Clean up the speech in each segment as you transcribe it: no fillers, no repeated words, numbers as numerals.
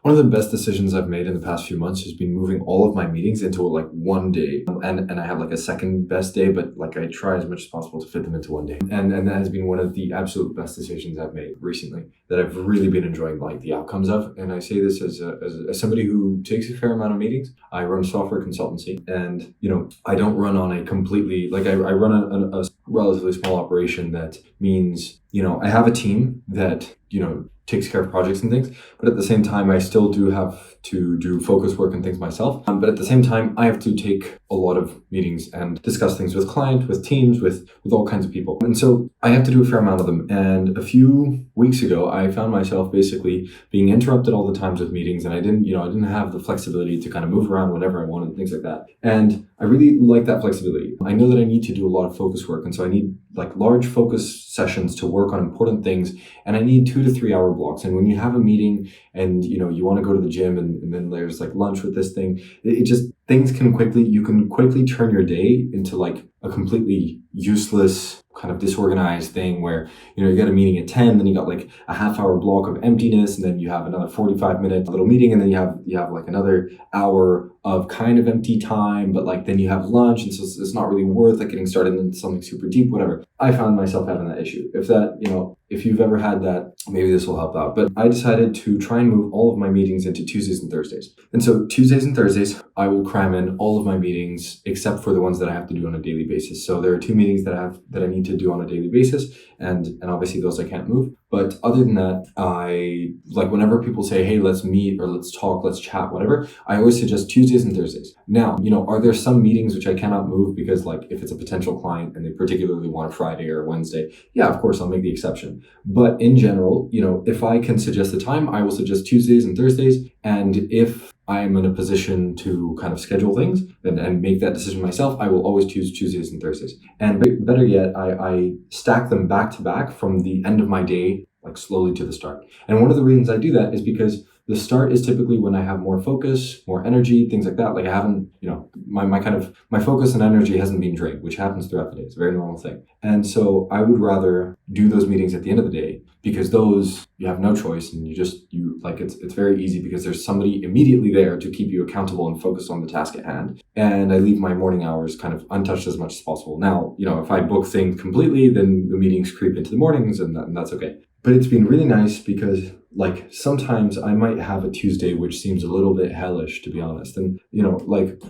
One of the best decisions I've made in the past few months has been moving all of my meetings into like one day. And I have like a second best day, but like I try as much as possible to fit them into one day. And that has been one of the absolute best decisions I've made recently that I've really been enjoying like the outcomes of. And I say this as somebody who takes a fair amount of meetings. I run software consultancy, and I don't run on a completely, like I run a relatively small operation. That means, I have a team that, takes care of projects and things, but at the same time, I still do have to do focus work and things myself. But at the same time, I have to take a lot of meetings and discuss things with clients, with teams, with all kinds of people. And so I have to do a fair amount of them. And a few weeks ago, I found myself basically being interrupted all the times with meetings, and I didn't have the flexibility to kind of move around whenever I wanted and things like that. And I really like that flexibility. I know that I need to do a lot of focus work, and so I need like large focus sessions to work on important things, and I need 2 to 3 hour blocks. And when you have a meeting and you want to go to the gym, and then there's like lunch with this thing, it just, you can quickly turn your day into like a completely useless kind of disorganized thing where, you get a meeting at 10, then you got like a half hour block of emptiness, and then you have another 45-minute little meeting, and then you have like another hour of kind of empty time, but like then you have lunch, and so it's not really worth like getting started into something super deep, whatever. I found myself having that issue. If you've ever had that, maybe this will help out. But I decided to try and move all of my meetings into Tuesdays and Thursdays. And so Tuesdays and Thursdays, I will cram in all of my meetings except for the ones that I have to do on a daily basis. So there are 2 meetings that I need to do on a daily basis, and obviously those I can't move. But other than that, I like whenever people say, hey, let's meet or let's talk, let's chat, whatever, I always suggest Tuesdays and Thursdays. Now, are there some meetings which I cannot move because like if it's a potential client and they particularly want a Friday or a Wednesday, yeah, of course, I'll make the exception. But in general, if I can suggest a time, I will suggest Tuesdays and Thursdays. And if I'm in a position to kind of schedule things and make that decision myself, I will always choose Tuesdays and Thursdays. And better yet, I stack them back to back from the end of my day, like slowly to the start. And one of the reasons I do that is because the start is typically when I have more focus, more energy, things like that. Like I haven't, my focus and energy hasn't been drained, which happens throughout the day. It's a very normal thing. And so I would rather do those meetings at the end of the day, because those you have no choice, and it's very easy because there's somebody immediately there to keep you accountable and focused on the task at hand. And I leave my morning hours kind of untouched as much as possible. Now, if I book things completely, then the meetings creep into the mornings, and that's okay. But it's been really nice because like sometimes I might have a Tuesday which seems a little bit hellish, to be honest. And,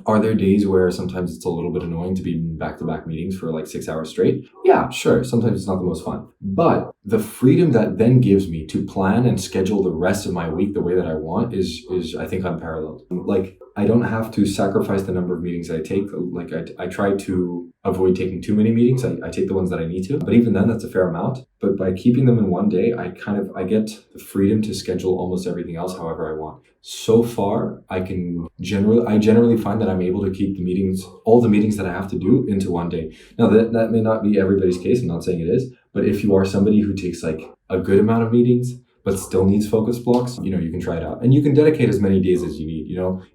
are there days where sometimes it's a little bit annoying to be in back-to-back meetings for like 6 hours straight? Yeah, sure. Sometimes it's not the most fun. But the freedom that then gives me to plan and schedule the rest of my week the way that I want is I think unparalleled. Like I don't have to sacrifice the number of meetings I take. Like I try to avoid taking too many meetings. I take the ones that I need to, but even then that's a fair amount. But by keeping them in one day, I get the freedom to schedule almost everything else however I want. So far, I generally find that I'm able to keep all the meetings that I have to do into one day. Now that may not be everybody's case. I'm not saying it is, but if you are somebody who takes like a good amount of meetings, but still needs focus blocks, you can try it out. And you can dedicate as many days as you need.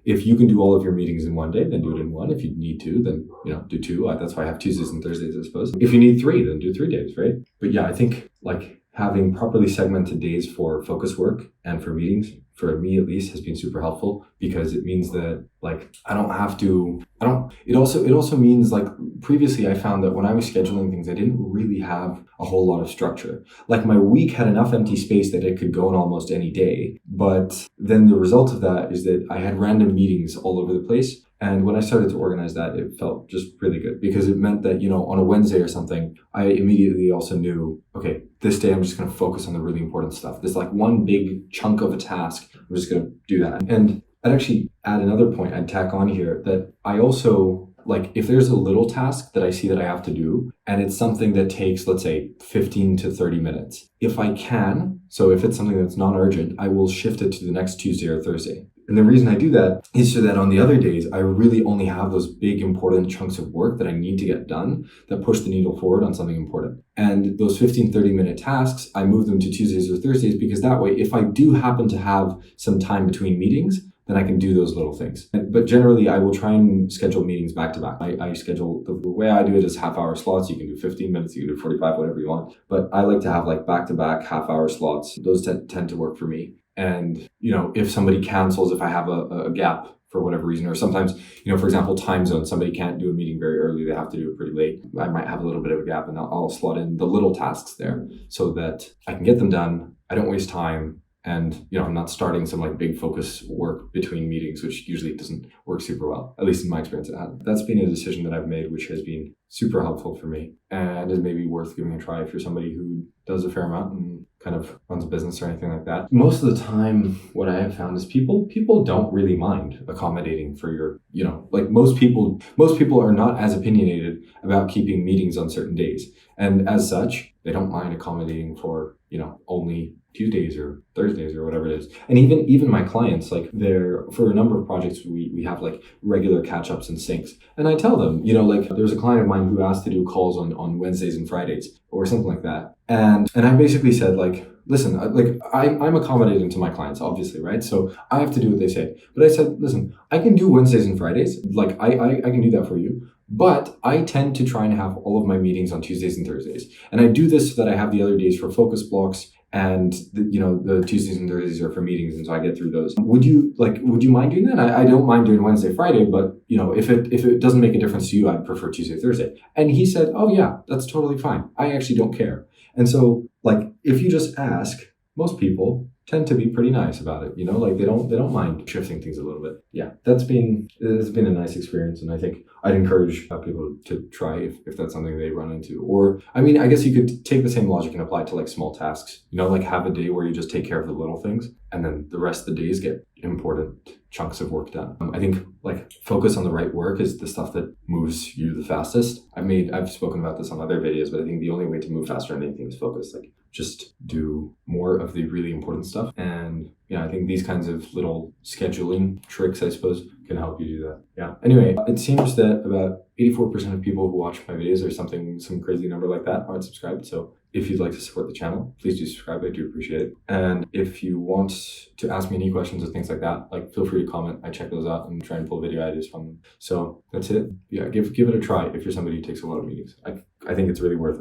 If you can do all of your meetings in one day, then do it in one. If you need to, then, do 2. That's why I have Tuesdays and Thursdays, I suppose. If you need 3, then do 3 days, right? But yeah, I think like having properly segmented days for focus work and for meetings, for me at least, has been super helpful, because it means that like it also means like previously I found that when I was scheduling things, I didn't really have a whole lot of structure. Like my week had enough empty space that it could go on almost any day. But then the result of that is that I had random meetings all over the place. And when I started to organize that, it felt just really good, because it meant that, on a Wednesday or something, I immediately also knew, okay, this day I'm just going to focus on the really important stuff. There's like one big chunk of a task. I'm just going to do that. And I'd actually add another point I'd tack on here, that I also, like, if there's a little task that I see that I have to do, and it's something that takes, let's say, 15 to 30 minutes, if I can, so if it's something that's non-urgent, I will shift it to the next Tuesday or Thursday. And the reason I do that is so that on the other days, I really only have those big important chunks of work that I need to get done that push the needle forward on something important. And those 15, 30-minute tasks, I move them to Tuesdays or Thursdays, because that way, if I do happen to have some time between meetings, then I can do those little things. But generally, I will try and schedule meetings back to back. I schedule, the way I do it is half-hour slots. You can do 15 minutes, you can do 45, whatever you want. But I like to have like back-to-back half-hour slots. Those tend to work for me. And, if somebody cancels, if I have a gap for whatever reason, or sometimes, for example, time zone, somebody can't do a meeting very early, they have to do it pretty late. I might have a little bit of a gap, and I'll slot in the little tasks there so that I can get them done. I don't waste time. And, I'm not starting some like big focus work between meetings, which usually doesn't work super well. At least in my experience, it hasn't. That's been a decision that I've made, which has been super helpful for me and is maybe worth giving a try if you're somebody who does a fair amount and kind of runs a business or anything like that. Most of the time, what I have found is people don't really mind accommodating for your, like most people are not as opinionated about keeping meetings on certain days. And as such, they don't mind accommodating for, only Tuesdays or Thursdays or whatever it is. And even my clients, like for a number of projects, we have like regular catch-ups and syncs. And I tell them, like there's a client of mine who asked to do calls on Wednesdays and Fridays or something like that. And I basically said like, listen, like I'm accommodating to my clients, obviously, right? So I have to do what they say. But I said, listen, I can do Wednesdays and Fridays. Like I can do that for you. But I tend to try and have all of my meetings on Tuesdays and Thursdays. And I do this so that I have the other days for focus blocks, and the Tuesdays and Thursdays are for meetings, and so I get through those. Would you mind doing that? I don't mind doing Wednesday, Friday, but if it doesn't make a difference to you, I'd prefer Tuesday, Thursday. And he said, oh yeah, that's totally fine. I actually don't care. And so like if you just ask, most people tend to be pretty nice about it, like they don't mind shifting things a little bit. Yeah, it's been a nice experience, and I think I'd encourage people to try if that's something they run into. Or I mean, I guess you could take the same logic and apply it to like small tasks, like have a day where you just take care of the little things, and then the rest of the days get important chunks of work done. I think like focus on the right work is the stuff that moves you the fastest. I've spoken about this on other videos, but I think the only way to move faster on anything is focus. Like just do more of the really important stuff. And yeah, I think these kinds of little scheduling tricks, I suppose, can help you do that. Yeah. Anyway, it seems that about 84% of people who watch my videos or some crazy number like that aren't subscribed. So if you'd like to support the channel, please do subscribe. I do appreciate it. And if you want to ask me any questions or things like that, like feel free to comment. I check those out and try and pull video ideas from them. So that's it. Yeah, give it a try if you're somebody who takes a lot of meetings. I think it's really worth it.